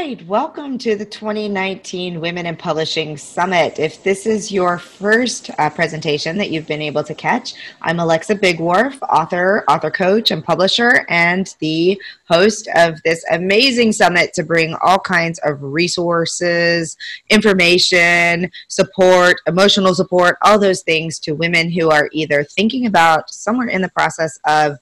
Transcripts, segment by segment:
right, welcome to the 2019 Women in Publishing Summit. If this is your first presentation that you've been able to catch, I'm Alexa Bigwharf, author coach, and publisher, and the host of this amazing summit to bring all kinds of resources, information, support, emotional support, all those things to women who are either thinking about somewhere in the process of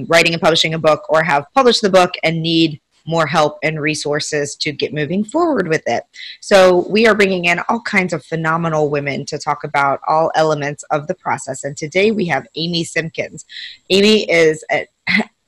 writing and publishing a book or have published the book and need more help and resources to get moving forward with it. So we are bringing in all kinds of phenomenal women to talk about all elements of the process. And today we have Amy Simpkins.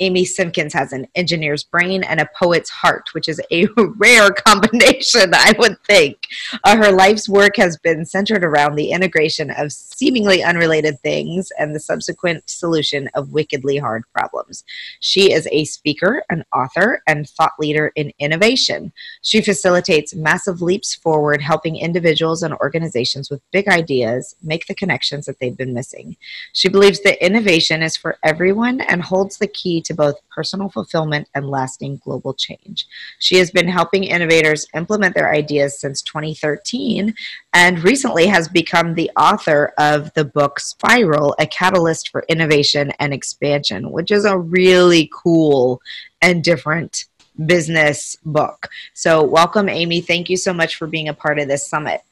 Amy Simpkins has an engineer's brain and a poet's heart, which is a rare combination, I would think. Her life's work has been centered around the integration of seemingly unrelated things and the subsequent solution of wickedly hard problems. She is a speaker, an author, and thought leader in innovation. She facilitates massive leaps forward, helping individuals and organizations with big ideas make the connections that they've been missing. She believes that innovation is for everyone and holds the key to both personal fulfillment and lasting global change. She has been helping innovators implement their ideas since 2013 and recently has become the author of the book Spiral, A Catalyst for Innovation and Expansion, which is a really cool and different business book. So welcome, Amy. Thank you so much for being a part of this summit.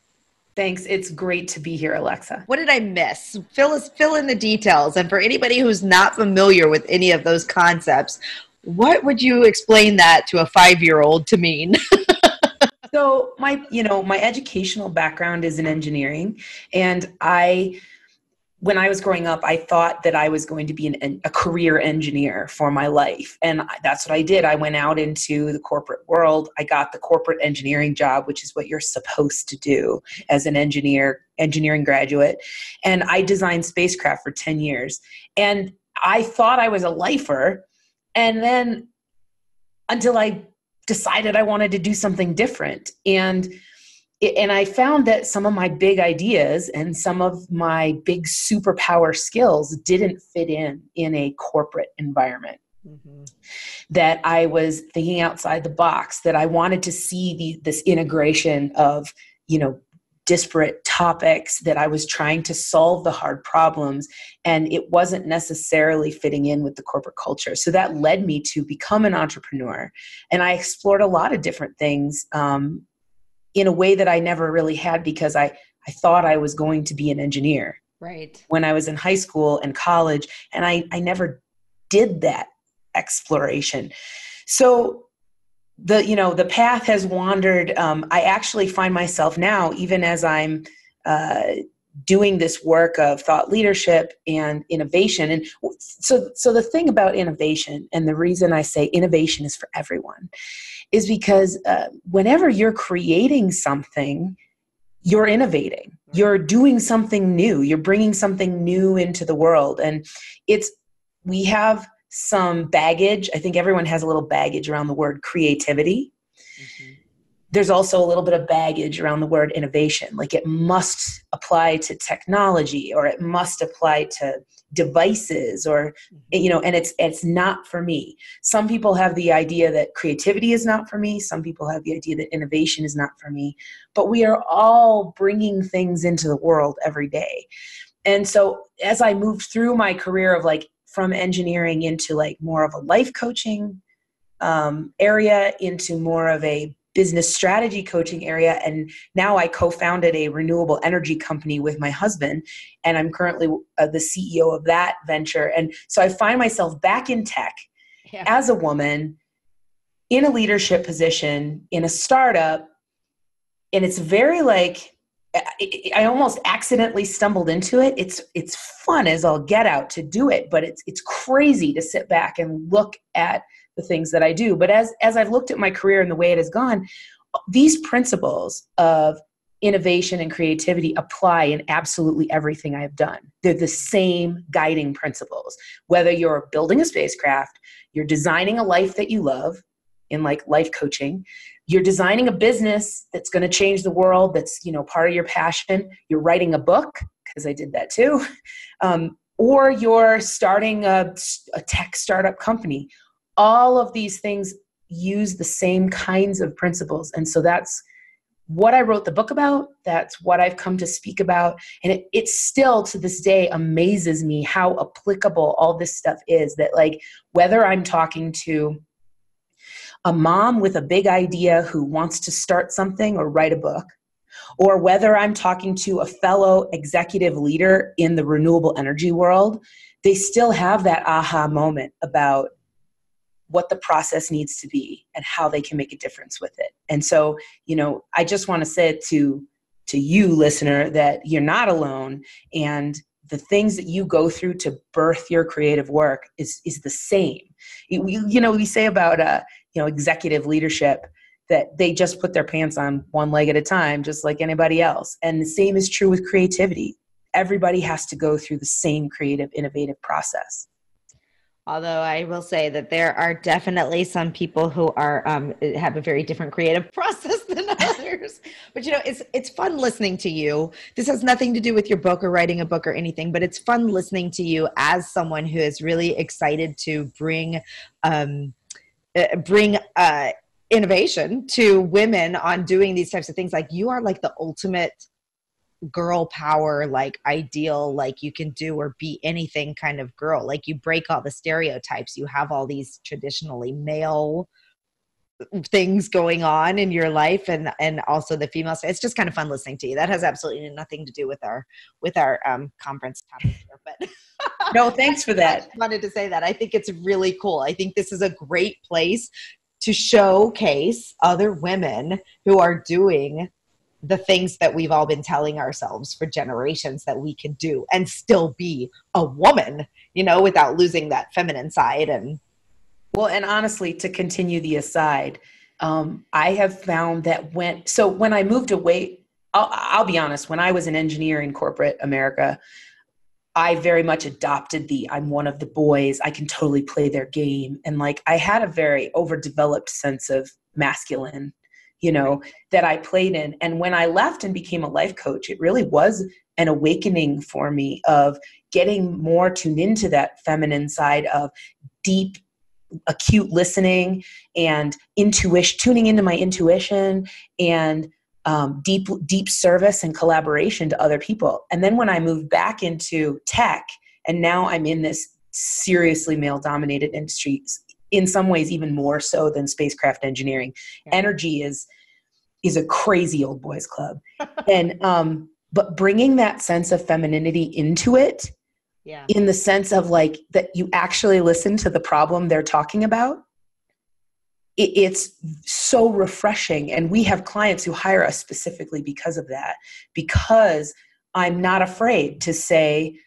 Thanks. It's great to be here, Alexa. What did I miss? Fill in the details. And for anybody who's not familiar with any of those concepts, what would you explain that to a 5-year-old to mean? So my educational background is in engineering, and when I was growing up, I thought that I was going to be a career engineer for my life. And that's what I did. I went out into the corporate world. I got the corporate engineering job, which is what you're supposed to do as an engineering graduate. And I designed spacecraft for 10 years. And I thought I was a lifer. And then until I decided I wanted to do something different. And I found that some of my big ideas and some of my big superpower skills didn't fit in a corporate environment. Mm-hmm. That I was thinking outside the box, that I wanted to see this integration of, disparate topics, that I was trying to solve the hard problems, and it wasn't necessarily fitting in with the corporate culture. So that led me to become an entrepreneur. And I explored a lot of different things, in a way that I never really had, because I thought I was going to be an engineer. Right. When I was in high school and college, and I never did that exploration. So the path has wandered. I actually find myself now, even as I'm doing this work of thought leadership and innovation. And so the thing about innovation, and the reason I say innovation is for everyone, is because whenever you're creating something, you're innovating. You're doing something new. You're bringing something new into the world. And we have some baggage. I think everyone has a little baggage around the word creativity. Mm-hmm. There's also a little bit of baggage around the word innovation. Like it must apply to technology, or it must apply to devices, or, and it's not for me. Some people have the idea that creativity is not for me. Some people have the idea that innovation is not for me, but we are all bringing things into the world every day. And so as I moved through my career of from engineering into more of a life coaching area, into more of a business strategy coaching area. And now I co-founded a renewable energy company with my husband, and I'm currently the CEO of that venture. And so I find myself back in tech as a woman in a leadership position in a startup. And it's very I almost accidentally stumbled into it. It's fun as all get out to do it, but it's crazy to sit back and look at the things that I do. But as I've looked at my career and the way it has gone, these principles of innovation and creativity apply in absolutely everything I've done. They're the same guiding principles. Whether you're building a spacecraft, you're designing a life that you love in life coaching, you're designing a business that's going to change the world, that's part of your passion, you're writing a book, because I did that too, or you're starting a tech startup company. All of these things use the same kinds of principles. And so that's what I wrote the book about. That's what I've come to speak about. And it still to this day amazes me how applicable all this stuff is, that like, whether I'm talking to a mom with a big idea who wants to start something or write a book, or whether I'm talking to a fellow executive leader in the renewable energy world, they still have that aha moment about what the process needs to be and how they can make a difference with it. And so, I just want to say to you, listener, that you're not alone, and the things that you go through to birth your creative work is the same. We say about executive leadership that they just put their pants on one leg at a time, just like anybody else. And the same is true with creativity. Everybody has to go through the same creative, innovative process. Although I will say that there are definitely some people who are have a very different creative process than others. But it's fun listening to you. This has nothing to do with your book or writing a book or anything, but it's fun listening to you as someone who is really excited to bring innovation to women on doing these types of things. Like, you are like the ultimate girl power, like ideal, like you can do or be anything kind of girl. Like, you break all the stereotypes. You have all these traditionally male things going on in your life, and also the female side. It's just kind of fun listening to you. That has absolutely nothing to do with our conference topic here, but no, thanks for that. I just wanted to say that I think it's really cool. I think this is a great place to showcase other women who are doing the things that we've all been telling ourselves for generations that we can do and still be a woman, without losing that feminine side. And honestly, to continue the aside, I have found that when I moved away, I'll be honest, when I was an engineer in corporate America, I very much adopted I'm one of the boys, I can totally play their game. And like, I had a very overdeveloped sense of masculine, that I played in. And when I left and became a life coach, it really was an awakening for me of getting more tuned into that feminine side of deep, acute listening and intuition, tuning into my intuition, and deep service and collaboration to other people. And then when I moved back into tech, and now I'm in this seriously male-dominated industry, in some ways even more so than spacecraft engineering. Yeah. Energy is a crazy old boys club. And but bringing that sense of femininity into it, yeah, in the sense of like that you actually listen to the problem they're talking about, it's so refreshing. And we have clients who hire us specifically because of that, because I'm not afraid to say,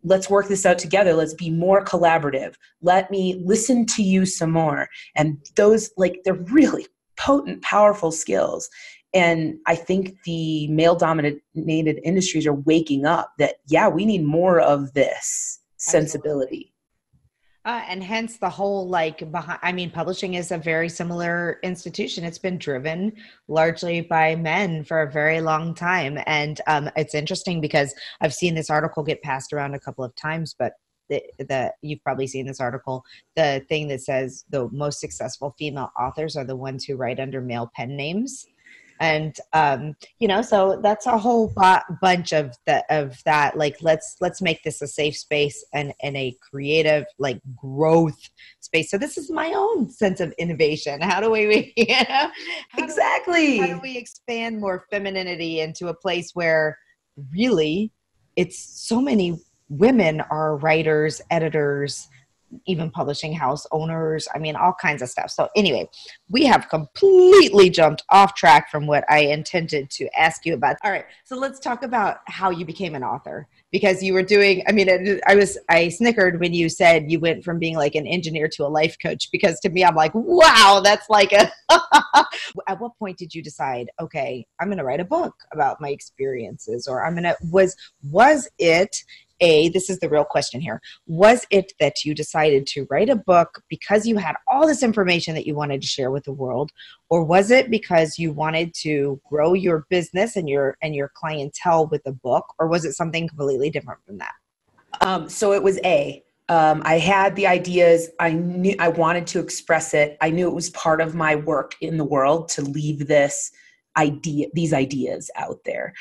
let's work this out together. Let's be more collaborative. Let me listen to you some more. And those, like, they're really potent, powerful skills. And I think the male-dominated industries are waking up that, yeah, we need more of this sensibility. And hence the whole publishing is a very similar institution. It's been driven largely by men for a very long time. And it's interesting because I've seen this article get passed around a couple of times, but you've probably seen this article, the thing that says the most successful female authors are the ones who write under male pen names. And, so that's a whole bunch of that, like, let's make this a safe space and a creative, like, growth space. So this is my own sense of innovation. How do we, exactly. How do we expand more femininity into a place where really it's so many women are writers, editors, even publishing house owners, all kinds of stuff. So anyway, we have completely jumped off track from what I intended to ask you about. All right, so let's talk about how you became an author, because you were doing, I snickered when you said you went from being like an engineer to a life coach, because to me, I'm like, wow, that's like at what point did you decide, okay, I'm going to write a book about my experiences, or was it this is the real question here. Was it that you decided to write a book because you had all this information that you wanted to share with the world? Or was it because you wanted to grow your business and your clientele with the book? Or was it something completely different from that? So it was I had the ideas. I knew I wanted to express it. I knew it was part of my work in the world to leave these ideas out there.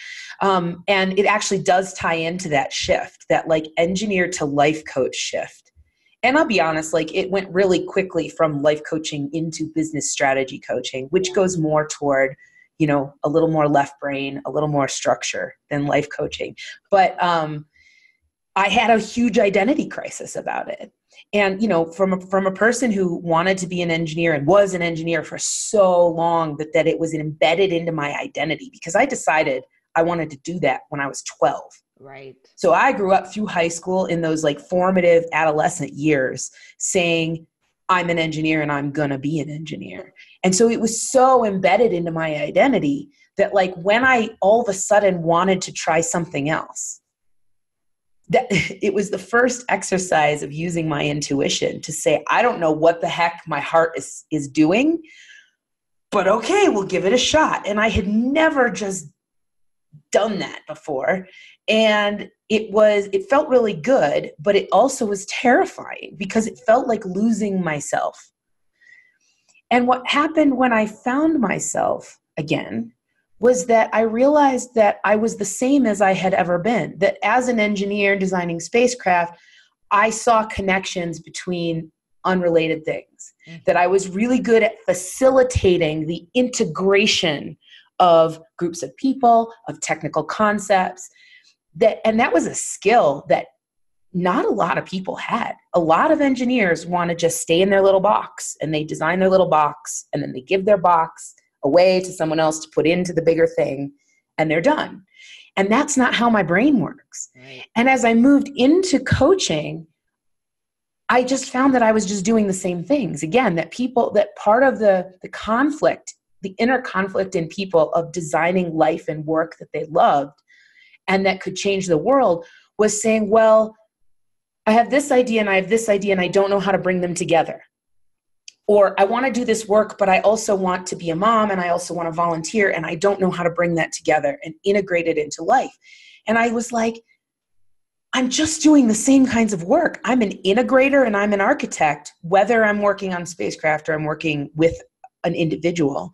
And it actually does tie into that shift, that like engineer to life coach shift. And I'll be honest, like it went really quickly from life coaching into business strategy coaching, which goes more toward, a little more left brain, a little more structure than life coaching. But I had a huge identity crisis about it. And, from a person who wanted to be an engineer and was an engineer for so long that it was embedded into my identity, because I decided I wanted to do that when I was 12. Right. So I grew up through high school in those like formative adolescent years saying, I'm an engineer and I'm going to be an engineer. And so it was so embedded into my identity that like when I all of a sudden wanted to try something else, that it was the first exercise of using my intuition to say, I don't know what the heck my heart is doing, but okay, we'll give it a shot. And I had never just done that before. And it felt really good, but it also was terrifying because it felt like losing myself. And what happened when I found myself again was that I realized that I was the same as I had ever been, that as an engineer designing spacecraft, I saw connections between unrelated things, that I was really good at facilitating the integration of groups of people, of technical concepts, and that was a skill that not a lot of people had. A lot of engineers want to just stay in their little box, and they design their little box, and then they give their box away to someone else to put into the bigger thing, and they're done. And that's not how my brain works. Right. And as I moved into coaching, I just found that I was just doing the same things. Again, that part of the conflict, the inner conflict in people of designing life and work that they loved and that could change the world was saying, well, I have this idea and I have this idea and I don't know how to bring them together. Or I want to do this work, but I also want to be a mom and I also want to volunteer and I don't know how to bring that together and integrate it into life. And I was like, I'm just doing the same kinds of work. I'm an integrator and I'm an architect, whether I'm working on spacecraft or I'm working with an individual.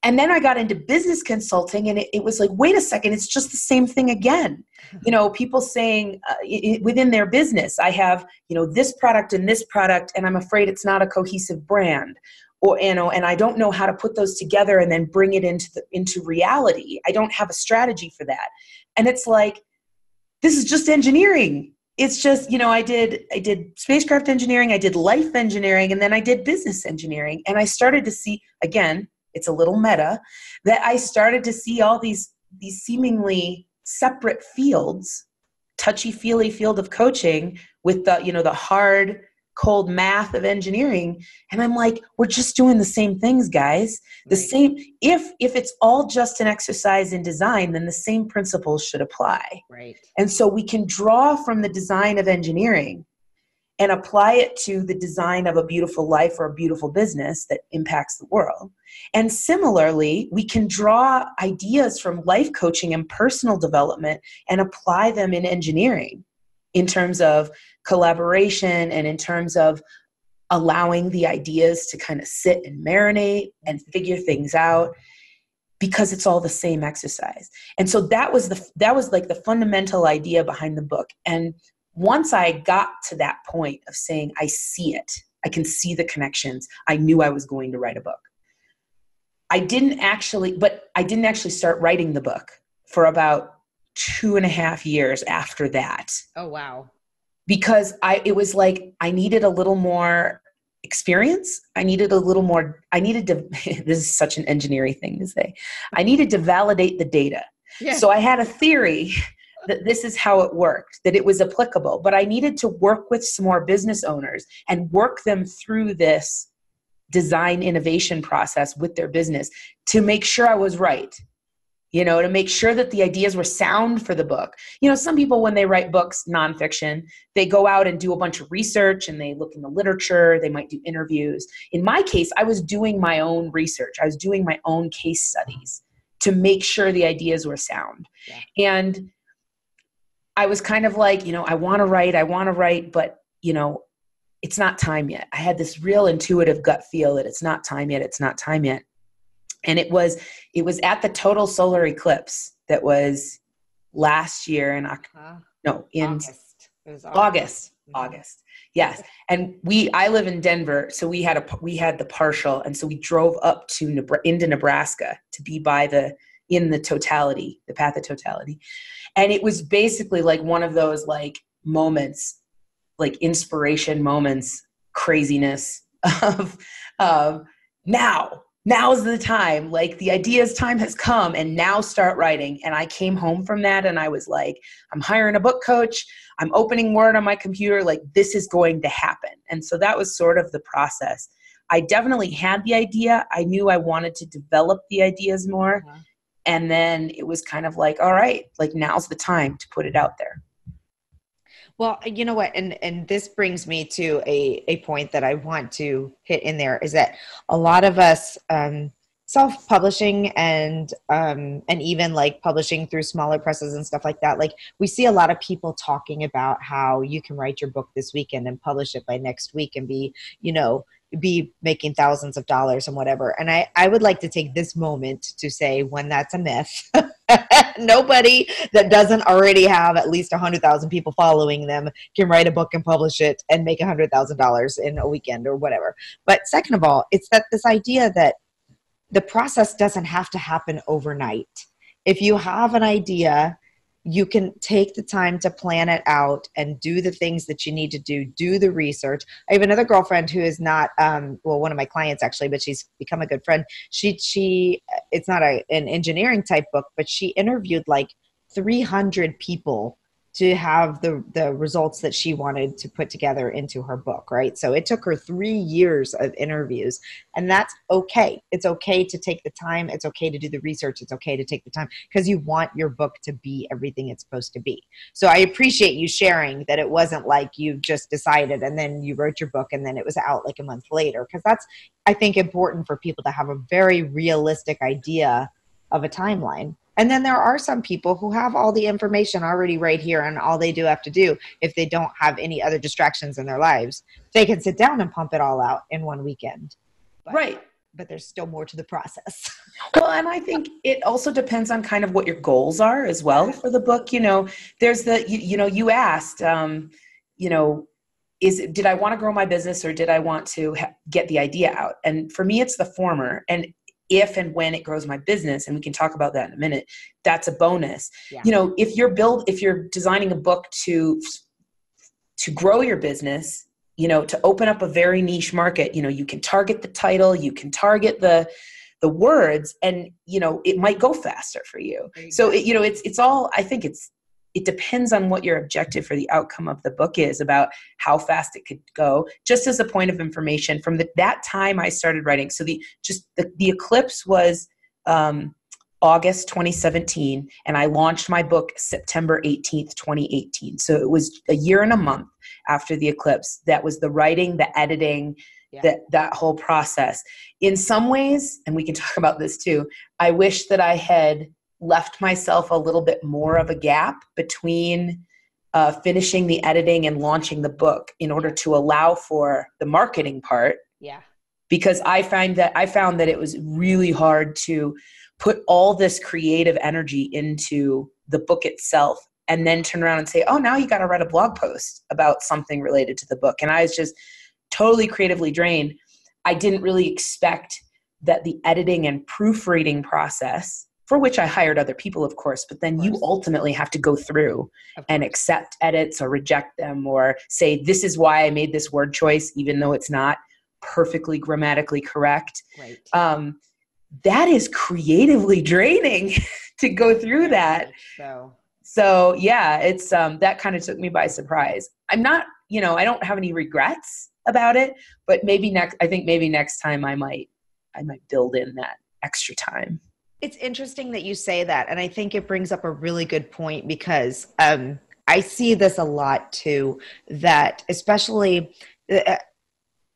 And then I got into business consulting and it was like, wait a second, it's just the same thing again. People saying within their business, I have, this product and I'm afraid it's not a cohesive brand, or, and I don't know how to put those together and then bring it into reality. I don't have a strategy for that. And it's like, this is just engineering. It's just, I did spacecraft engineering, I did life engineering, and then I did business engineering. And I started to see, again, it's a little meta, that I started to see all these seemingly separate fields, touchy-feely field of coaching with the hard, cold math of engineering. And I'm like, we're just doing the same things, guys. The same, if it's all just an exercise in design, then the same principles should apply. Right. And so we can draw from the design of engineering and apply it to the design of a beautiful life or a beautiful business that impacts the world. And similarly, we can draw ideas from life coaching and personal development and apply them in engineering in terms of collaboration and in terms of allowing the ideas to kind of sit and marinate and figure things out, because it's all the same exercise. And so that was like the fundamental idea behind the book. And once I got to that point of saying, I see it, I can see the connections, I knew I was going to write a book. I didn't actually start writing the book for about 2.5 years after that. Oh, wow. Because it was like, I needed a little more experience. This is such an engineering thing to say. I needed to validate the data. Yeah. So I had a theory that this is how it worked, that it was applicable, but I needed to work with some more business owners and work them through this design innovation process with their business to make sure I was right, to make sure that the ideas were sound for the book. Some people, when they write books, nonfiction, they go out and do a bunch of research and they look in the literature, they might do interviews. In my case, I was doing my own research. I was doing my own case studies to make sure the ideas were sound. Yeah. And I was kind of like, I want to write, but you know, it's not time yet. I had this real intuitive gut feel that it's not time yet. It's not time yet. And it was at the total solar eclipse that was last year in August. It was August. Mm-hmm. August. Yes. And I live in Denver, so we had the partial, and so we drove up into Nebraska to be in the totality, the path of totality. And it was basically like one of those like moments, like inspiration moments, craziness of now's the time, like the idea's time has come, and now start writing. And I came home from that and I was like, I'm hiring a book coach, I'm opening Word on my computer, like this is going to happen. And so that was sort of the process. I definitely had the idea. I knew I wanted to develop the ideas more. Uh-huh. And then it was kind of like, all right, like now's the time to put it out there. Well, you know what, and this brings me to a point that I want to hit in there, is that a lot of us self-publishing and even like publishing through smaller presses and stuff like that, like we see a lot of people talking about how you can write your book this weekend and publish it by next week and be making thousands of dollars and whatever. And I would like to take this moment to say, when that's a myth. Nobody that doesn't already have at least 100,000 people following them can write a book and publish it and make $100,000 in a weekend or whatever. But second of all, it's that this idea that the process doesn't have to happen overnight. If you have an idea, you can take the time to plan it out and do the things that you need to do the research. I have another girlfriend who is not, one of my clients actually, but she's become a good friend. It's not an engineering type book, but she interviewed like 300 people to have the results that she wanted to put together into her book, right? So it took her 3 years of interviews, and that's okay. It's okay to take the time. It's okay to do the research. It's okay to take the time because you want your book to be everything it's supposed to be. So I appreciate you sharing that it wasn't like you just decided and then you wrote your book and then it was out like a month later, because that's, I think, important for people to have a very realistic idea of a timeline. And then there are some people who have all the information already right here, and all they do have to do, if they don't have any other distractions in their lives, they can sit down and pump it all out in one weekend. Right. But there's still more to the process. Well, and I think it also depends on kind of what your goals are as well for the book. There's you asked, did I want to grow my business or did I want to get the idea out? And for me, it's the former. And if and when it grows my business, and we can talk about that in a minute, that's a bonus. Yeah. If you're designing a book to grow your business, to open up a very niche market, you can target the title, you can target the words, and it might go faster for you. So it's all, I think it depends on what your objective for the outcome of the book is, about how fast it could go. Just as a point of information, from that time I started writing. So the eclipse was August 2017, and I launched my book September 18th, 2018. So it was a year and a month after the eclipse. That was the writing, the editing, that whole process. In some ways, and we can talk about this too, I wish that I had left myself a little bit more of a gap between finishing the editing and launching the book in order to allow for the marketing part. Yeah. Because I found that it was really hard to put all this creative energy into the book itself and then turn around and say, oh, now you got to write a blog post about something related to the book. And I was just totally creatively drained. I didn't really expect that the editing and proofreading process, for which I hired other people, of course, but then you ultimately have to go through and accept edits or reject them or say, this is why I made this word choice, even though it's not perfectly grammatically correct. Right. That is creatively draining to go through that. So yeah, it's that kind of took me by surprise. I'm not, I don't have any regrets about it, but maybe next time I might build in that extra time. It's interesting that you say that. And I think it brings up a really good point, because I see this a lot too, that especially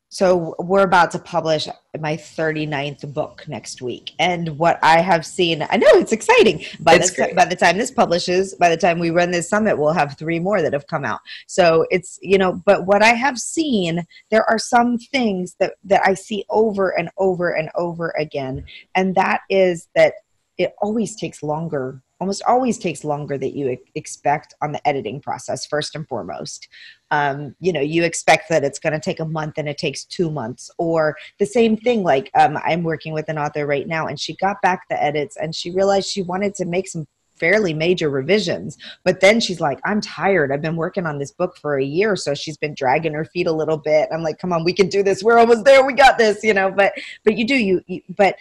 So we're about to publish my 39th book next week. And what I have seen, I know it's exciting. It's great. By the time this publishes, by the time we run this summit, we'll have 3 more that have come out. So it's, but what I have seen, there are some things that I see over and over and over again. And that is that it always takes longer, almost always takes longer that you expect on the editing process, first and foremost. You expect that it's going to take a month and it takes 2 months, or the same thing. Like I'm working with an author right now, and she got back the edits and she realized she wanted to make some fairly major revisions, but then she's like, I'm tired. I've been working on this book for a year. So she's been dragging her feet a little bit. I'm like, come on, we can do this. We're almost there. We got this, but but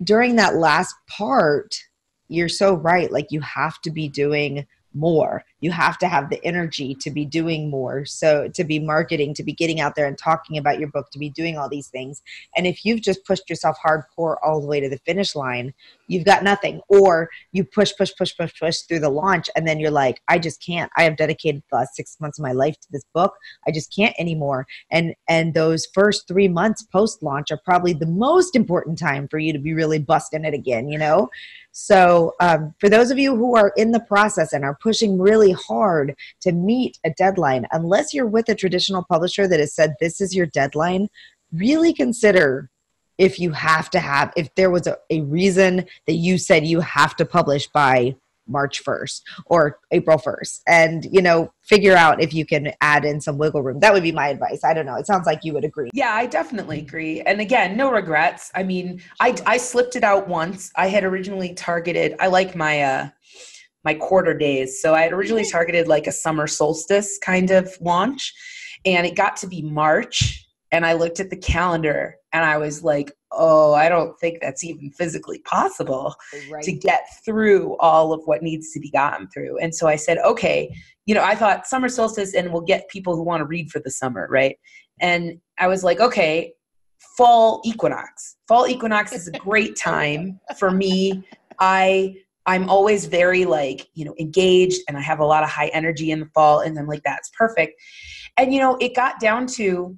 during that last part, you're so right. Like, you have to be doing more. You have to have the energy to be doing more. So to be marketing, to be getting out there and talking about your book, to be doing all these things. And if you've just pushed yourself hardcore all the way to the finish line, you've got nothing. Or you push through the launch, and then you're like, I just can't. I have dedicated the last 6 months of my life to this book. I just can't anymore. And those first 3 months post-launch are probably the most important time for you to be really busting it again, So for those of you who are in the process and are pushing really hard to meet a deadline, unless you're with a traditional publisher that has said this is your deadline, really consider if there was a reason that you said you have to publish by March 1st or April 1st, and figure out if you can add in some wiggle room. That would be my advice. I don't know. It sounds like you would agree. Yeah, I definitely agree. And again, no regrets. I mean, I slipped it out once. I had originally targeted, I like my quarter days. So I had originally targeted like a summer solstice kind of launch, and it got to be March, and I looked at the calendar and I was like, oh, I don't think that's even physically possible to get through all of what needs to be gotten through. And so I said, okay, I thought summer solstice, and we'll get people who want to read for the summer, right? And I was like, okay, fall equinox. Fall equinox is a great time for me. I'm always very engaged, and I have a lot of high energy in the fall, and I'm like, that's perfect. And, it got down to,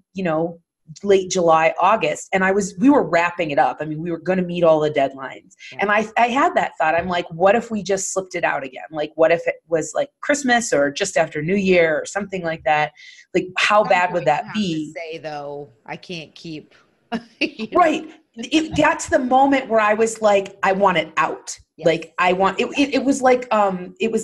late July, August, and we were wrapping it up. I mean, we were going to meet all the deadlines. Yeah. And I had that thought. I'm like, what if we just slipped it out again? Like, what if it was like Christmas or just after New Year or something like that? Like, how bad would that be? Say though, I can't keep. Right. It got to the moment where I was like, I want it out. Yes. Like I want it. It was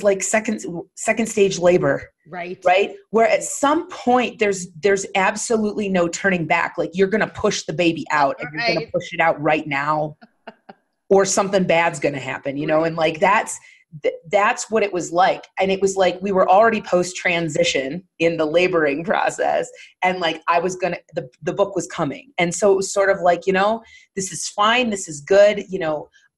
like second stage labor. Right. Where at some point there's absolutely no turning back. Like, you're going to push the baby out, and you're going to push it out right now, or something bad's going to happen, and like, that's what it was like. And it was like, we were already post transition in the laboring process. And like, the book was coming. And so it was sort of like, this is fine. This is good.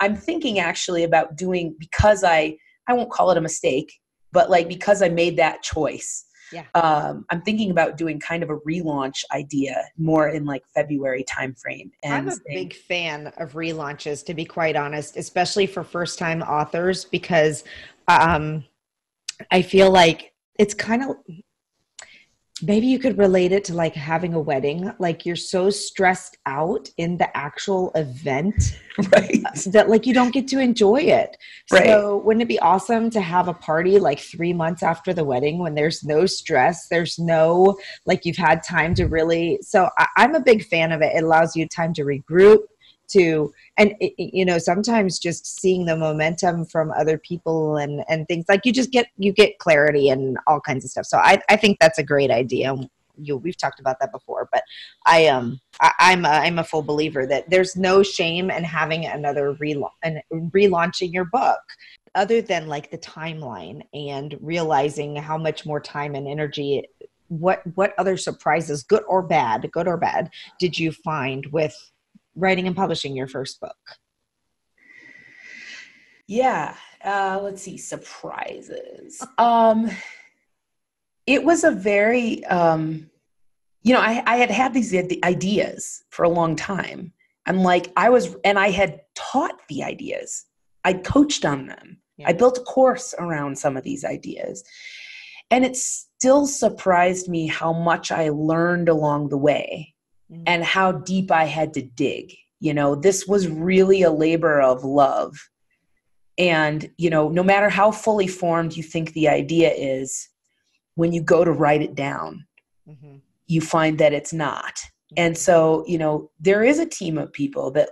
I'm thinking actually about doing, because I won't call it a mistake, but like, because I made that choice. Yeah. I'm thinking about doing kind of a relaunch idea more in like February timeframe. And I'm a big fan of relaunches, to be quite honest, especially for first-time authors, because I feel like it's kind of, maybe you could relate it to like having a wedding. Like, you're so stressed out in the actual event, right, that like you don't get to enjoy it. Right. So wouldn't it be awesome to have a party like 3 months after the wedding, when there's no stress, there's no, like, you've had time to really, so I'm a big fan of it. It allows you time to regroup, and sometimes just seeing the momentum from other people and things, like, you get clarity and all kinds of stuff. So I think that's a great idea. We've talked about that before, but I'm a full believer that there's no shame in having another relaunching your book, other than like the timeline and realizing how much more time and energy. What other surprises, good or bad, did you find with writing and publishing your first book? Yeah. Let's see. Surprises. It was a very, I had these ideas for a long time. And like, I had taught the ideas. I coached on them. Yeah. I built a course around some of these ideas. And it still surprised me how much I learned along the way. Mm-hmm. and how deep I had to dig. This was really a labor of love. And, no matter how fully formed you think the idea is, when you go to write it down, Mm-hmm. you find that it's not. Mm-hmm. And so, there is a team of people that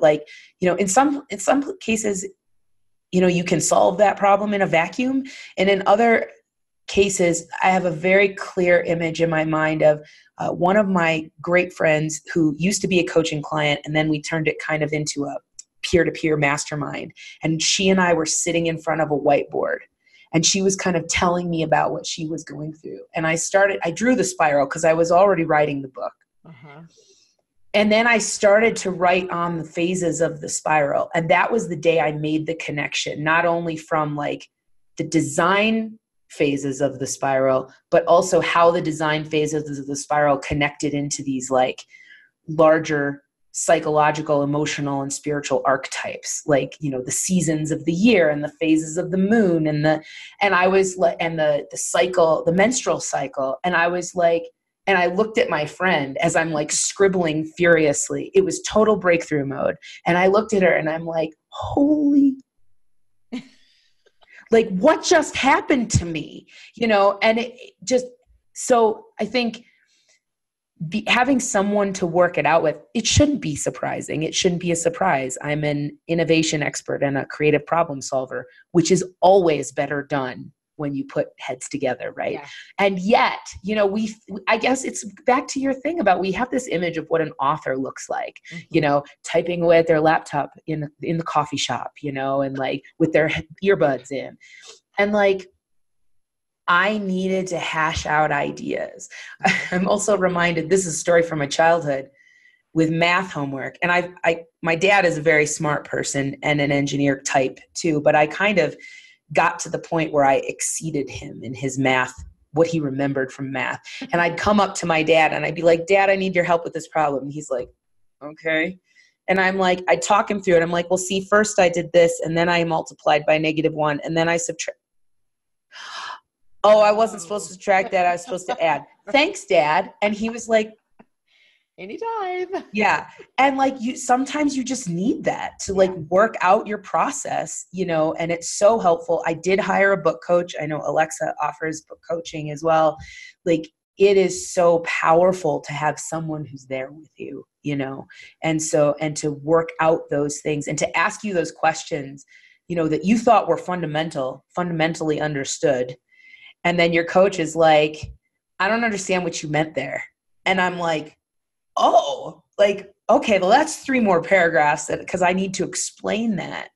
in some cases, you can solve that problem in a vacuum. And in other cases, I have a very clear image in my mind of one of my great friends who used to be a coaching client, and then we turned it kind of into a peer-to-peer mastermind. And she and I were sitting in front of a whiteboard, and she was kind of telling me about what she was going through. And I drew the spiral because I was already writing the book. Uh-huh. And then I started to write on the phases of the spiral. And that was the day I made the connection, not only from the design phases of the spiral, but also how the design phases of the spiral connected into these larger psychological, emotional, and spiritual archetypes, the seasons of the year and the phases of the moon and the cycle, the menstrual cycle. And I was like, and I looked at my friend as I'm scribbling furiously. It was total breakthrough mode. And I looked at her and I'm like, holy, what just happened to me? And it just, so I think having someone to work it out with, it shouldn't be surprising. It shouldn't be a surprise. I'm an innovation expert and a creative problem solver, which is always better done when you put heads together, right? Yeah. And yet, I guess it's back to your thing about, we have this image of what an author looks like, Mm-hmm. typing away at their laptop in the coffee shop, and with their earbuds in. And I needed to hash out ideas. I'm also reminded, this is a story from my childhood with math homework. And my dad is a very smart person and an engineer type too, but I kind of got to the point where I exceeded him in his math, what he remembered from math. And I'd come up to my dad and I'd be like, Dad, I need your help with this problem. And he's like, okay. And I'm like, I talk him through it. I'm like, well, see, first I did this, and then I multiplied by -1, and then I subtract. Oh, I wasn't supposed to subtract that. I was supposed to add. Thanks, Dad. And he was like, anytime. yeah. And sometimes you just need that to work out your process, and it's so helpful. I did hire a book coach. I know Alexa offers book coaching as well. It is so powerful to have someone who's there with you, and to work out those things and to ask you those questions, that you thought were fundamentally understood. And then your coach is like, I don't understand what you meant there. And I'm like, oh, okay, well, that's 3 more paragraphs because I need to explain that,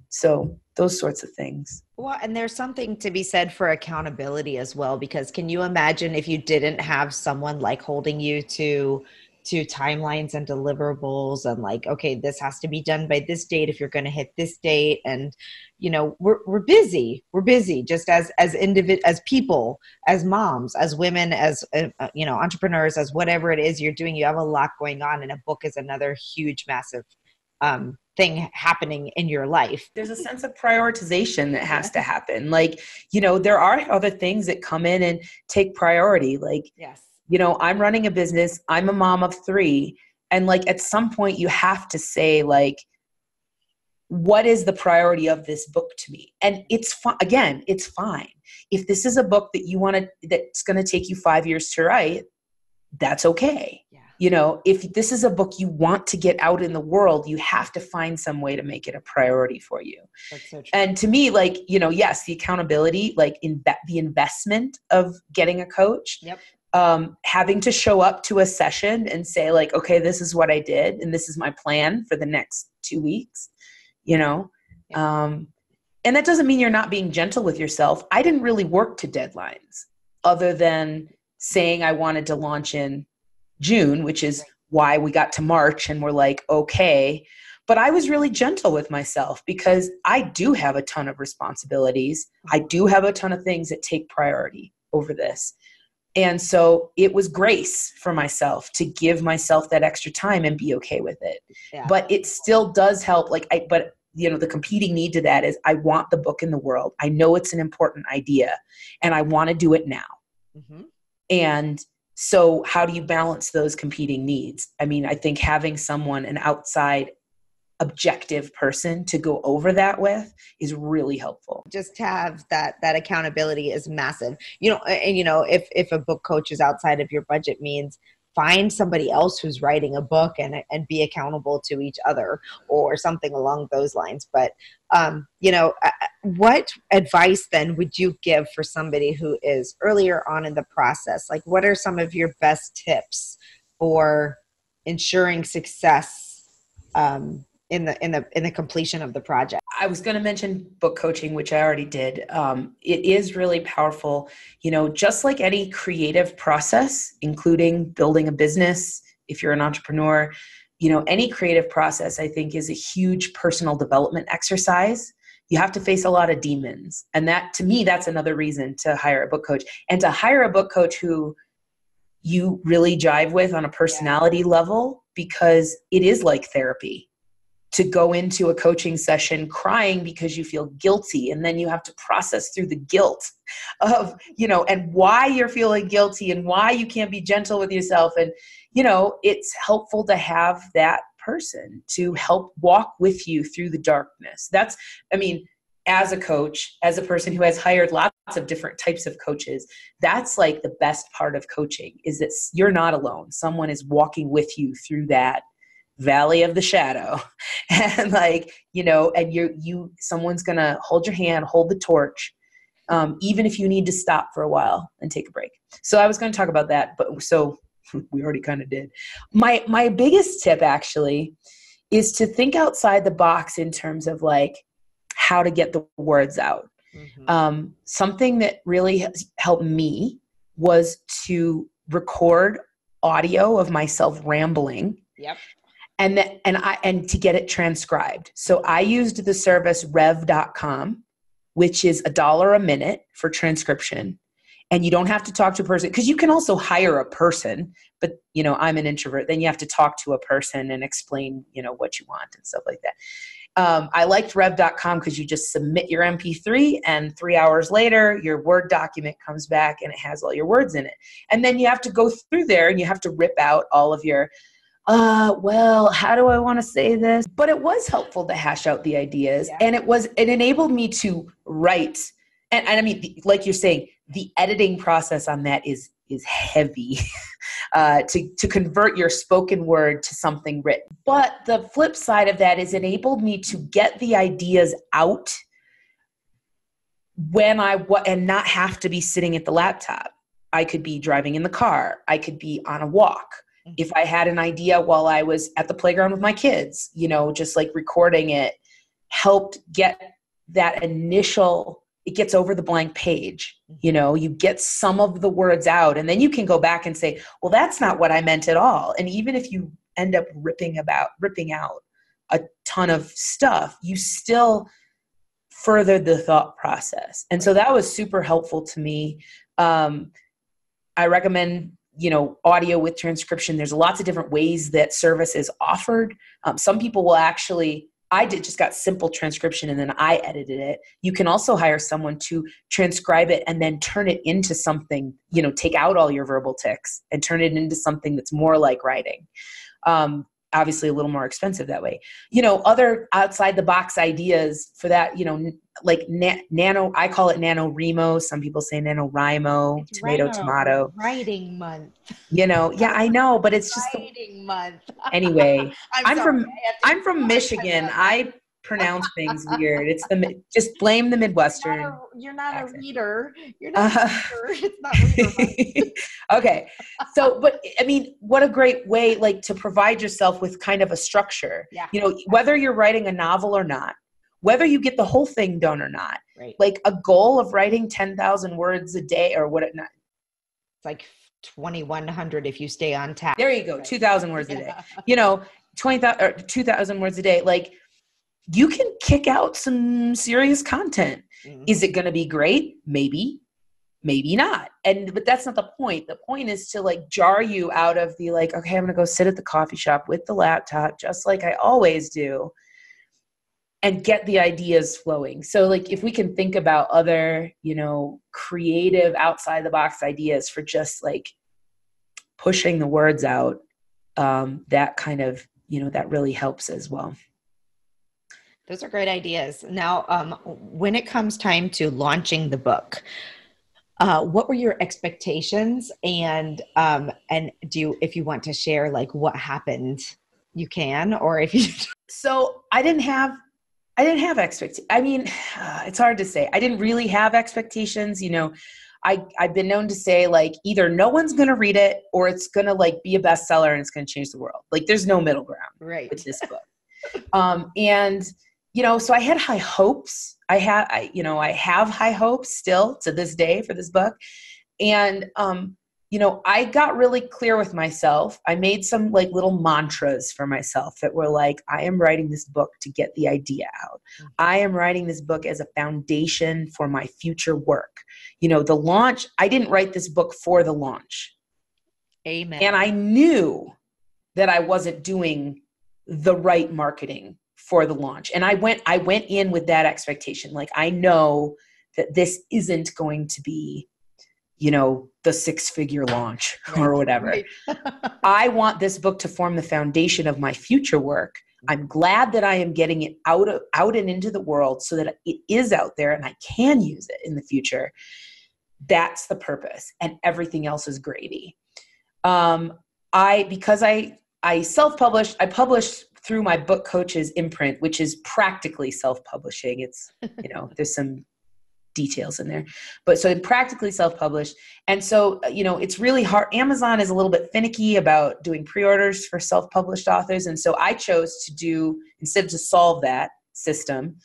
so those sorts of things. Well, and there's something to be said for accountability as well, because can you imagine if you didn't have someone holding you to timelines and deliverables and okay, this has to be done by this date if you're going to hit this date. And we're busy just as as people, as moms, as women, as entrepreneurs, as whatever it is you're doing. You have a lot going on, and a book is another huge, massive thing happening in your life. There's a sense of prioritization that has to happen. There are other things that come in and take priority. Yes. I'm running a business. I'm a mom of 3. And at some point you have to say, what is the priority of this book to me? And it's again, it's fine. If this is a book that that's going to take you 5 years to write, that's okay. Yeah. If this is a book you want to get out in the world, you have to find some way to make it a priority for you. That's so true. And to me, yes, the accountability, the investment of getting a coach. Yep. Having to show up to a session and say okay, this is what I did and this is my plan for the next 2 weeks, yeah. And that doesn't mean you're not being gentle with yourself. I didn't really work to deadlines other than saying I wanted to launch in June, which is why we got to March and we're okay. But I was really gentle with myself because I do have a ton of responsibilities. I do have a ton of things that take priority over this. And so it was grace for myself to give myself that extra time and be okay with it. Yeah. But it still does help. The competing need to that is I want the book in the world. I know it's an important idea and I want to do it now. Mm-hmm. And So how do you balance those competing needs? I mean, I think having someone, an outside objective person to go over that with is really helpful. Just to have that accountability is massive. And if a book coach is outside of your budget, means find somebody else who's writing a book and be accountable to each other or something along those lines. But what advice then would you give for somebody who is earlier on in the process? Like, what are some of your best tips for ensuring success in the completion of the project? I was going to mention book coaching, which I already did. It is really powerful, just like any creative process, including building a business. If you're an entrepreneur, any creative process, I think, is a huge personal development exercise. You have to face a lot of demons. And that, to me, that's another reason to hire a book coach, and to hire a book coach who you really jive with on a personality level, because it is like therapy. To go into a coaching session crying because you feel guilty, and then you have to process through the guilt of, and why you're feeling guilty and why you can't be gentle with yourself. And, it's helpful to have that person to help walk with you through the darkness. As a coach, as a person who has hired lots of different types of coaches, that's like the best part of coaching, is that you're not alone. Someone is walking with you through that valley of the shadow, and someone's gonna hold your hand, hold the torch, even if you need to stop for a while and take a break. So I was going to talk about that, but so we already kind of did. My biggest tip actually is to think outside the box in terms of like how to get the words out. Mm-hmm. Something that really has helped me was to record audio of myself rambling. Yep. And to get it transcribed. So I used the service rev.com, which is $1 a minute for transcription. And you don't have to talk to a person, because you can also hire a person, but I'm an introvert. Then you have to talk to a person and explain, what you want and stuff like that. I liked rev.com because you just submit your MP3, and 3 hours later, your Word document comes back and it has all your words in it. And then you have to go through there and you have to rip out all of your how do I want to say this? But it was helpful to hash out the ideas. Yeah. And it enabled me to write. And I mean, like you're saying, the editing process on that is heavy to convert your spoken word to something written. But the flip side of that is enabled me to get the ideas out and not have to be sitting at the laptop. I could be driving in the car. I could be on a walk. If I had an idea while I was at the playground with my kids, just like recording it helped get that initial, it gets over the blank page. You get some of the words out, and then you can go back and say, well, that's not what I meant at all. And even if you end up ripping out a ton of stuff, you still furthered the thought process. And so that was super helpful to me. I recommend audio with transcription. There's lots of different ways that service is offered. Some people will just got simple transcription and then I edited it. You can also hire someone to transcribe it and then turn it into something, take out all your verbal tics and turn it into something that's more like writing. Obviously a little more expensive that way. Other outside the box ideas for that, like nano, I call it NaNoWriMo. Some people say NaNoWriMo, tomato. Writing month. Yeah, I know, but it's just writing month. Anyway, I'm from Michigan. I pronounce things weird. It's just blame the Midwestern. You're not a reader. You're not a reader. It's not reader month. Okay. So, but I mean, what a great way, like, to provide yourself with kind of a structure. Yeah. Whether you're writing a novel or not, whether you get the whole thing done or not, right. Like a goal of writing 10,000 words a day or what? It's like 2,100 if you stay on task. There you go. Right. 2,000 words a day. 20,000 or 2,000 words a day. Like, you can kick out some serious content. Mm-hmm. Is it going to be great? Maybe not. But that's not the point. The point is to like jar you out of the like, okay, I'm going to go sit at the coffee shop with the laptop, just like I always do, and get the ideas flowing. So like, if we can think about other, creative outside the box ideas for just like pushing the words out, that kind of, that really helps as well. Those are great ideas. Now, when it comes time to launching the book, what were your expectations? And if you want to share like what happened, you can, or if you. So I didn't have expectations. I mean, it's hard to say. I didn't really have expectations. I've been known to say like either no one's going to read it or it's going to like be a bestseller and it's going to change the world. Like there's no middle ground with this book. And, so I had high hopes. I have high hopes still to this day for this book. And, I got really clear with myself. I made some like little mantras for myself that were like, I am writing this book to get the idea out. I am writing this book as a foundation for my future work. The launch, I didn't write this book for the launch. Amen. And I knew that I wasn't doing the right marketing for the launch. And I went in with that expectation. Like, I know that this isn't going to be, the 6-figure launch or whatever. Right. I want this book to form the foundation of my future work. I'm glad that I am getting it out and into the world so that it is out there and I can use it in the future. That's the purpose, and everything else is gravy. Because I self-published, I published through my book coach's imprint, which is practically self-publishing. It's, there's some details in there, but so I'm practically self-published. And so, it's really hard. Amazon is a little bit finicky about doing pre-orders for self-published authors. And so I chose to instead to solve that system,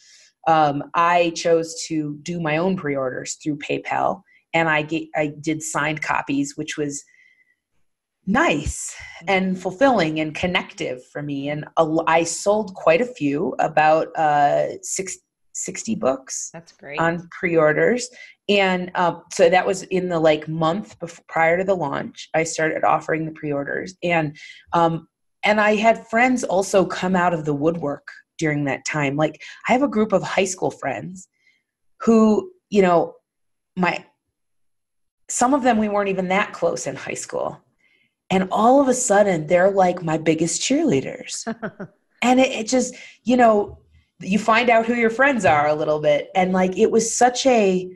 I chose to do my own pre-orders through PayPal. And I did signed copies, which was nice and fulfilling and connective for me. And I sold quite a few, about 60 books. That's great. On pre-orders. And so that was in the month prior to the launch. I started offering the pre-orders. And I had friends also come out of the woodwork during that time. Like, I have a group of high school friends who, some of them we weren't even that close in high school. And all of a sudden they're like my biggest cheerleaders. And it just, you find out who your friends are a little bit. And it was such a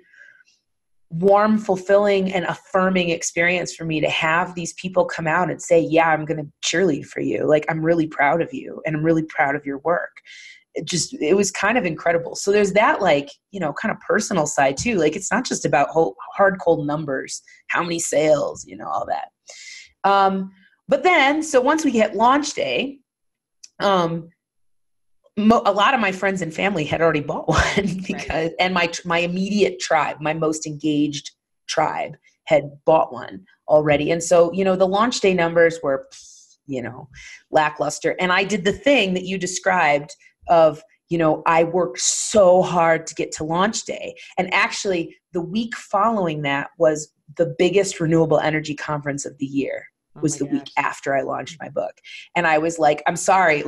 warm, fulfilling, and affirming experience for me to have these people come out and say, yeah, I'm going to cheerlead for you. Like, I'm really proud of you and I'm really proud of your work. It was kind of incredible. So there's that kind of personal side too. Like, it's not just about hard, cold numbers, how many sales, all that. But then, so once we hit launch day, a lot of my friends and family had already bought one because, and my immediate tribe, my most engaged tribe had bought one already. And so, the launch day numbers were, lackluster. And I did the thing that you described of, I worked so hard to get to launch day. And actually the week following that was the biggest renewable energy conference of the year, was the week after I launched my book. And I was like, I'm sorry,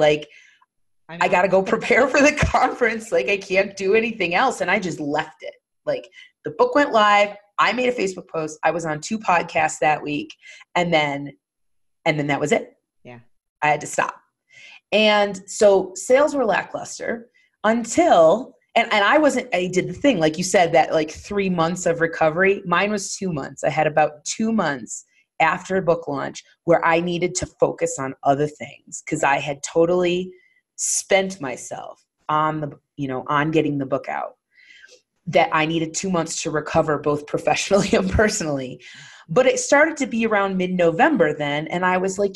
I got to go prepare for the conference. I can't do anything else. And I just left it. The book went live. I made a Facebook post. I was on 2 podcasts that week. And then that was it. Yeah. I had to stop. And so sales were lackluster until, and I did the thing, like you said, that 3 months of recovery. Mine was 2 months. I had about 2 months after book launch where I needed to focus on other things because I had totally spent myself on on getting the book out, that I needed 2 months to recover both professionally and personally. But it started to be around mid-November then. And I was like,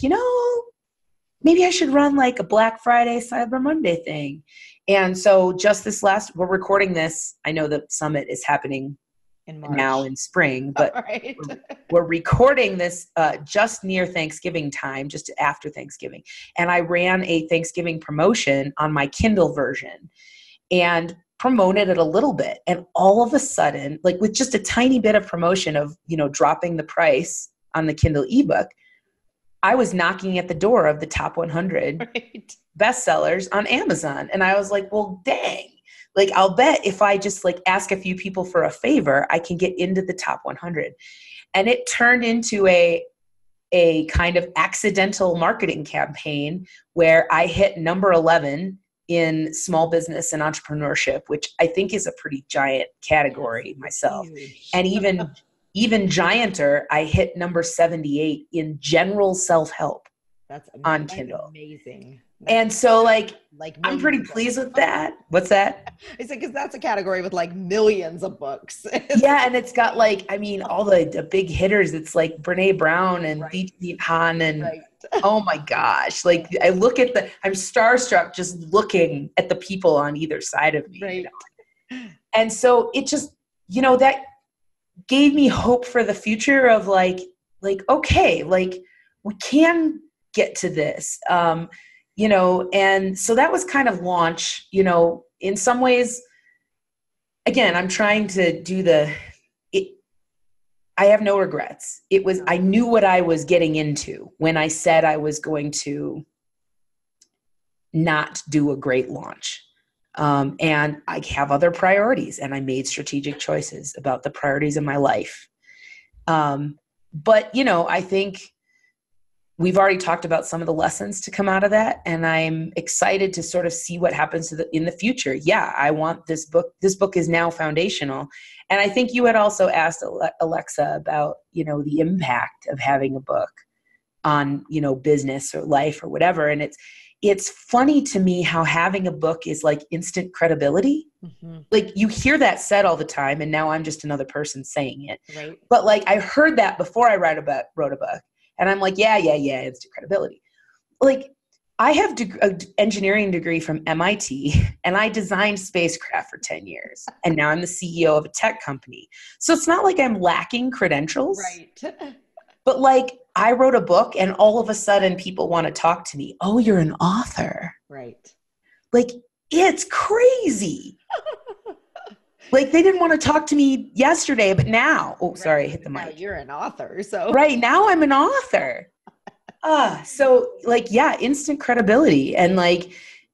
maybe I should run a Black Friday, Cyber Monday thing. And so just we're recording this. I know the summit is happening in March. Now in spring, but right. we're recording this just near Thanksgiving time, just after Thanksgiving. And I ran a Thanksgiving promotion on my Kindle version and promoted it a little bit. And all of a sudden, with just a tiny bit of promotion of, dropping the price on the Kindle ebook, I was knocking at the door of the top 100 bestsellers on Amazon. And I was like, well, dang. I'll bet if I just ask a few people for a favor, I can get into the top 100. And it turned into a kind of accidental marketing campaign where I hit number 11 in small business and entrepreneurship, which I think is a pretty giant category myself. Huge. And even gianter, I hit number 78 in general self-help on Kindle. Amazing. And so like I'm pretty millions pleased with that. What's that? I said, because that's a category with like millions of books. Yeah, and it's got like, I mean, all the big hitters. It's like Brene Brown and Right. Thich Han and Right. oh my gosh. Like I'm starstruck just looking at the people on either side of me. Right. You know? And so it just, that gave me hope for the future of like, okay, like we can get to this. And so that was kind of launch, in some ways. Again, I'm trying to do I have no regrets. I knew what I was getting into when I said I was going to not do a great launch. And I have other priorities, and I made strategic choices about the priorities of my life. But, I think we've already talked about some of the lessons to come out of that, and I'm excited to sort of see what happens in the future. Yeah, I want this book. This book is now foundational. And I think you had also asked Alexa about, the impact of having a book on, business or life or whatever. And it's funny to me how having a book is like instant credibility. Mm-hmm. Like you hear that said all the time, and now I'm just another person saying it. Right. But like I heard that before I wrote a book. And I'm like, yeah, instant credibility. Like I have an engineering degree from MIT, and I designed spacecraft for 10 years. And now I'm the CEO of a tech company. So it's not like I'm lacking credentials. Right. But like I wrote a book, and all of a sudden people want to talk to me. Oh, you're an author. Right. Like it's crazy. Like they didn't want to talk to me yesterday, but now, sorry, I hit the mic. Now you're an author. So right now I'm an author. So like, yeah, instant credibility. And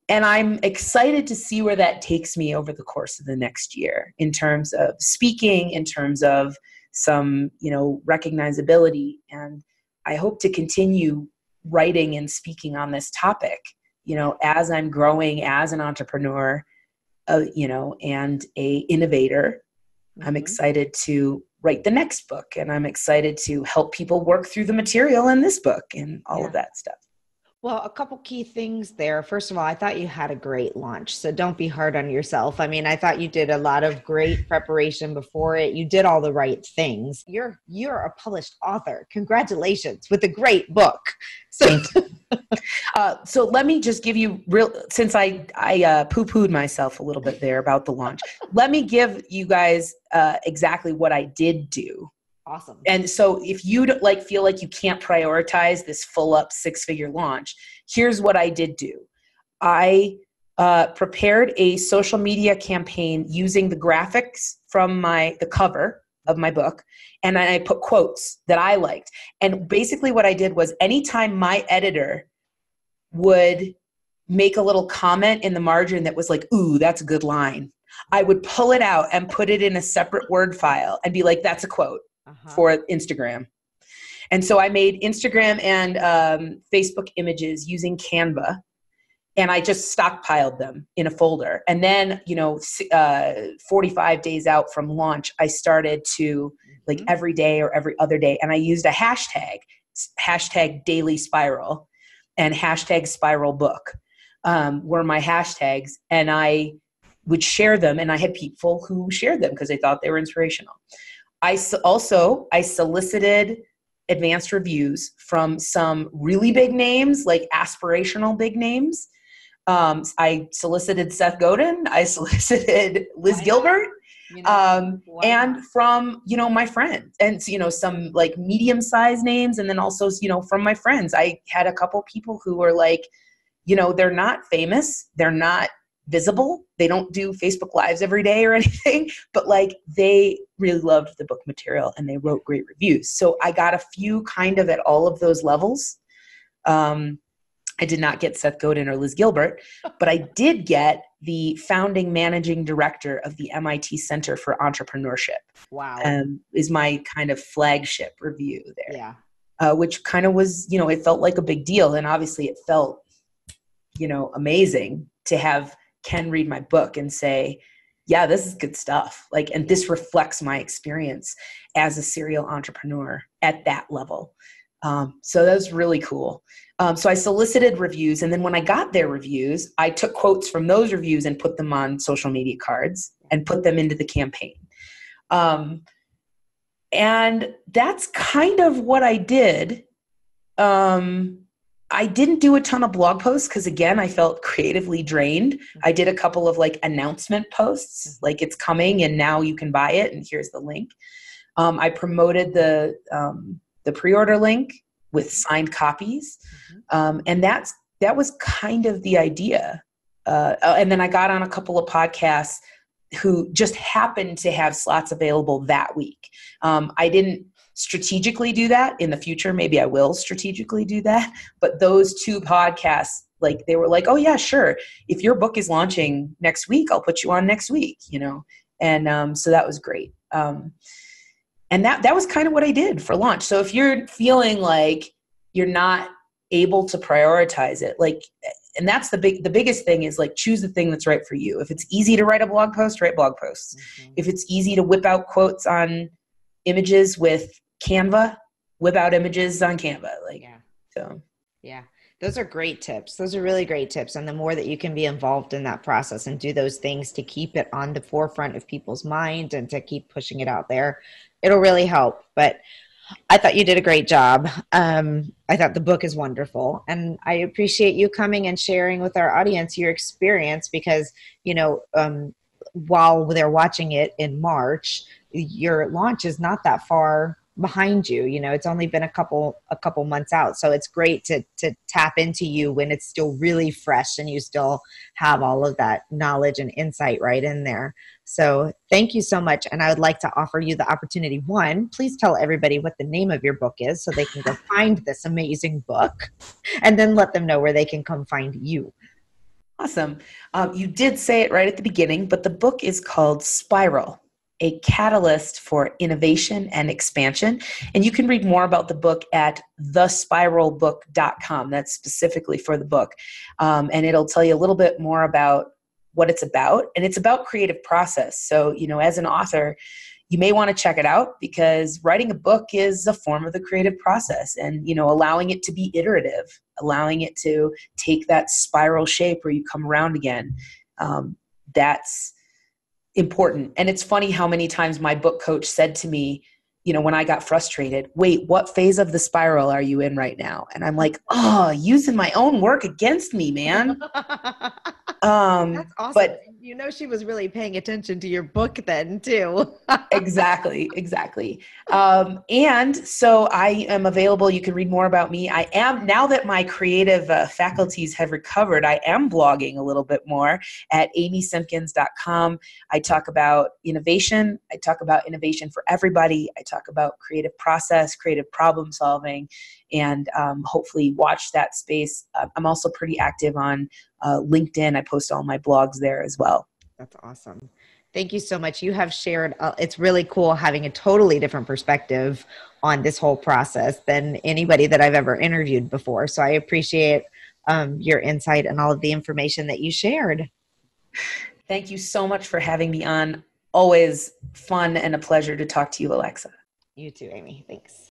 I'm excited to see where that takes me over the course of the next year in terms of speaking, in terms of some, recognizability. And I hope to continue writing and speaking on this topic, as I'm growing as an entrepreneur, and a innovator. Mm-hmm. I'm excited to write the next book, and I'm excited to help people work through the material in this book and all of that stuff. Well, a couple key things there. First of all, I thought you had a great launch, so don't be hard on yourself. I mean, I thought you did a lot of great preparation before it. You did all the right things. You're a published author. Congratulations with a great book. So let me just give you since I poo-pooed myself a little bit there about the launch. Let me give you guys exactly what I did do. Awesome. And so if you feel like you can't prioritize this full up 6-figure launch, here's what I did do. I prepared a social media campaign using the graphics from the cover of my book, and I put quotes that I liked. And basically what I did was anytime my editor would make a little comment in the margin that was like, ooh, that's a good line, I would pull it out and put it in a separate Word file and be like, that's a quote. For Instagram. And so I made Instagram and Facebook images using Canva, and I just stockpiled them in a folder. And then, 45 days out from launch, I started to every day or every other day. And I used a hashtag daily spiral and hashtag spiral book were my hashtags. And I would share them, and I had people who shared them because they thought they were inspirational. I solicited advanced reviews from some really big names, like aspirational big names. I solicited Seth Godin. I solicited Liz Gilbert, and from, my friends, and, some like medium-sized names. And then also, from my friends, I had a couple people who were like, they're not famous. They're not visible. They don't do Facebook Lives every day or anything, but they really loved the book material and they wrote great reviews. So I got a few kind of at all of those levels. I did not get Seth Godin or Liz Gilbert, but I did get the founding managing director of the MIT Center for Entrepreneurship. Wow. Is my kind of flagship review there. Yeah. which kind of was, it felt like a big deal. And obviously it felt, amazing to have Ken read my book and say, yeah, this is good stuff. Like, and this reflects my experience as a serial entrepreneur at that level. So that was really cool. So I solicited reviews, and then when I got their reviews, I took quotes from those reviews and put them on social media cards and put them into the campaign. And that's kind of what I did. I didn't do a ton of blog posts because, again, I felt creatively drained. I did a couple of announcement posts, like it's coming and now you can buy it and here's the link. I promoted the pre-order link with signed copies. And that was kind of the idea. And then I got on a couple of podcasts who just happened to have slots available that week. I didn't strategically do that. In the future, maybe I will strategically do that. But those two podcasts, they were like, oh yeah, sure. If your book is launching next week, I'll put you on next week, And so that was great. And that was kind of what I did for launch. So if you're feeling like you're not able to prioritize it, and that's the biggest thing is choose the thing that's right for you. If it's easy to write a blog post, write blog posts. If it's easy to whip out quotes on images with Canva, whip out images on Canva. Yeah. Those are great tips. Those are really great tips. And the more that you can be involved in that process and do those things to keep it on the forefront of people's mind and to keep pushing it out there, it'll really help. But I thought you did a great job. I thought the book is wonderful. And I appreciate you coming and sharing with our audience your experience because, while they're watching it in March, your launch is not that far behind you. It's only been a couple months out. So it's great to tap into you when it's still really fresh and you still have all of that knowledge and insight right in there. So thank you so much. And I would like to offer you the opportunity. One, please tell everybody what the name of your book is so they can go find this amazing book, and then let them know where they can come find you. Awesome. You did say it right at the beginning, but the book is called Spiral: A Catalyst for Innovation and Expansion. And you can read more about the book at thespiralbook.com. That's specifically for the book. And it'll tell you a little bit more about what it's about. And it's about creative process. So, as an author, you may want to check it out because writing a book is a form of the creative process and, allowing it to be iterative, allowing it to take that spiral shape where you come around again. That's important. And it's funny how many times my book coach said to me, when I got frustrated, wait, what phase of the spiral are you in right now? And I'm like, using my own work against me, man. That's awesome. But she was really paying attention to your book then too. Exactly. And so I am available. You can read more about me. I am, now that my creative faculties have recovered, I am blogging a little bit more at amysimpkins.com. I talk about innovation. I talk about innovation for everybody. I talk about creative process, creative problem solving, and hopefully watch that space. I'm also pretty active on LinkedIn. I post all my blogs there as well. That's awesome. Thank you so much. You have shared, it's really cool having a totally different perspective on this whole process than anybody that I've ever interviewed before. So I appreciate your insight and all of the information that you shared. Thank you so much for having me on. Always fun and a pleasure to talk to you, Alexa. You too, Amy. Thanks.